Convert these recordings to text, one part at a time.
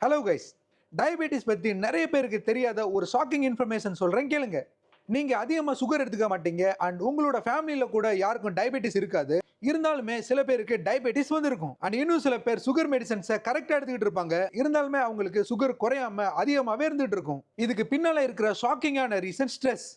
Hello guys, diabetes பத்தி நிறைய பேருக்கு தெரியாத ஒரு ஷாக்கிங் இன்ஃபர்மேஷன் சொல்றேன் கேளுங்க. நீங்க அதிகமா சுகர் எடுத்துக்க மாட்டீங்க அண்ட் உங்களோட ஃபேமிலியில கூட யாருக்கும் டயபெட்டிஸ் இருக்காது. இருந்தாலுமே சில பேருக்கு டயபெட்டிஸ் வந்திருக்கும். அண்ட் இன்னும் சில பேர் சுகர் மெடிசன்ஸை கரெக்டா எடுத்துக்கிட்டு இருப்பாங்க. இருந்தாலுமே அவங்களுக்கு சுகர் குறையாம அதிகமாவே இருந்துட்டு இருக்கும். இதுக்கு பின்னால இருக்கிற ஷாக்கிங்கான ரீசன் ஸ்ட்ரெஸ்.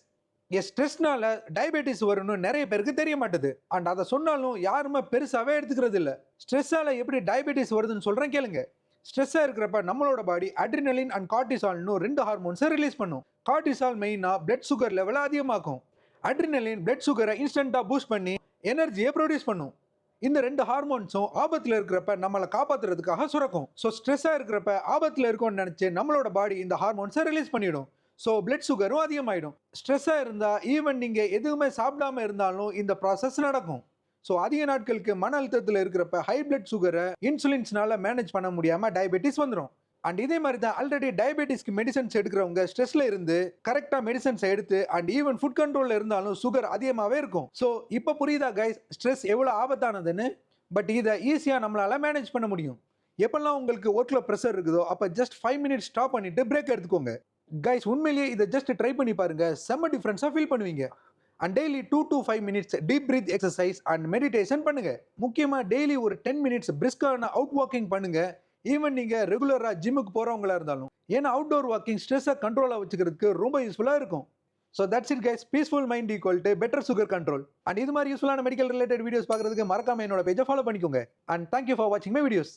ஸ்ட்ரெஸ்னால டயபெட்டிஸ் வரும்னு நிறைய பேருக்கு தெரிய மாட்டுது. அண்ட் அதை சொன்னாலும் யாருமே பெருசாவே எடுத்துக்கிறது இல்ல. ஸ்ட்ரெஸ்ஸால எப்படி டயபெட்டிஸ் வருதுன்னு சொல்றேன் கேளுங்க. ஸ்ட்ரெஸ்ஸாக இருக்கிறப்ப நம்மளோட பாடி அட்ரினலின் அண்ட் கார்டிசால்னு ரெண்டு ஹார்மோன்ஸை ரிலீஸ் பண்ணும். கார்டிசால் மெயினாக பிளட் சுகர் லெவலை அதிகமாக்கும். அட்ரினலின் பிளட் சுகரை இன்ஸ்டன்ட்டாக பூஸ்ட் பண்ணி எனர்ஜியை ப்ரொடியூஸ் பண்ணும். இந்த ரெண்டு ஹார்மோன்ஸும் ஆபத்தில் இருக்கிறப்ப நம்மளை காப்பாற்றுறதுக்காக சுரக்கும். ஸோ ஸ்ட்ரெஸ்ஸாக இருக்கிறப்ப ஆபத்தில் இருக்கும்னு நினச்சி நம்மளோட பாடி இந்த ஹார்மோன்ஸை ரிலீஸ் பண்ணிடும். ஸோ பிளட் சுகரும் அதிகமாகிடும். ஸ்ட்ரெஸ்ஸாக இருந்தால் ஈவன் நீங்கள் எதுவுமே சாப்பிடாம இருந்தாலும் இந்த ப்ராசஸ் நடக்கும். ஸோ அதிக நாட்களுக்கு மன அழுத்தத்தில் இருக்கிறப்ப ஹை பிளட் சுகரை இன்சுலின்ஸ்னால மேனேஜ் பண்ண முடியாமல் டயபெட்டிஸ் வந்துடும். அண்ட் இதே மாதிரி தான் ஆல்ரெடி டயபெட்டிஸ்க்கு மெடிசன்ஸ் எடுக்கிறவங்க ஸ்ட்ரெஸ்ல இருந்து கரெக்டாக மெடிசன்ஸை எடுத்து அண்ட் ஈவன் ஃபுட் கண்ட்ரோலில் இருந்தாலும் சுகர் அதிகமாகவே இருக்கும். ஸோ இப்போ புரியுதா கைஸ் ஸ்ட்ரெஸ் எவ்வளோ ஆபத்தானதுன்னு? பட் இதை ஈஸியாக நம்மளால மேனேஜ் பண்ண முடியும். எப்பெல்லாம் உங்களுக்கு ஒர்க்கில் ப்ரெஷர் இருக்குதோ அப்போ ஜஸ்ட் 5 மினிட்ஸ் ஸ்டாப் பண்ணிட்டு பிரேக் எடுத்துக்கோங்க. கைஸ் உண்மையிலேயே இதை ஜஸ்ட் ட்ரை பண்ணி பாருங்க, செம்ம டிஃப்ரென்ஸாக ஃபீல் பண்ணுவீங்க. And daily 2 to 5 minutes deep breath exercise and meditation பண்ணுங்க. முக்கியமாக டெய்லி ஒரு 10 மினிட்ஸ் பிரிஸ்கான அவுட் வாக்கிங் பண்ணுங்க. ஈவன் நீங்கள் ரெகுலராக ஜிம்முக்கு போகிறவங்களா இருந்தாலும். ஏன்னா அவுட்டோர் வாக்கிங் ஸ்ட்ரெஸ்ஸை கண்ட்ரோலாக வச்சுக்கிறதுக்கு ரொம்ப யூஸ்ஃபுல்லாக இருக்கும். So that's it guys, peaceful mind equal to better sugar control. And இது மாதிரி யூஸ்ஃபுல்லான மெடிக்கல் ரிலேட்டட் வீடியோஸ் பார்க்குறதுக்கு மறக்காம என்னோட பேஜை ஃபாலோ பண்ணிக்கோங்க. அண்ட் தேங்க்யூ ஃபார் வாட்சிங் மை வீடியோஸ்.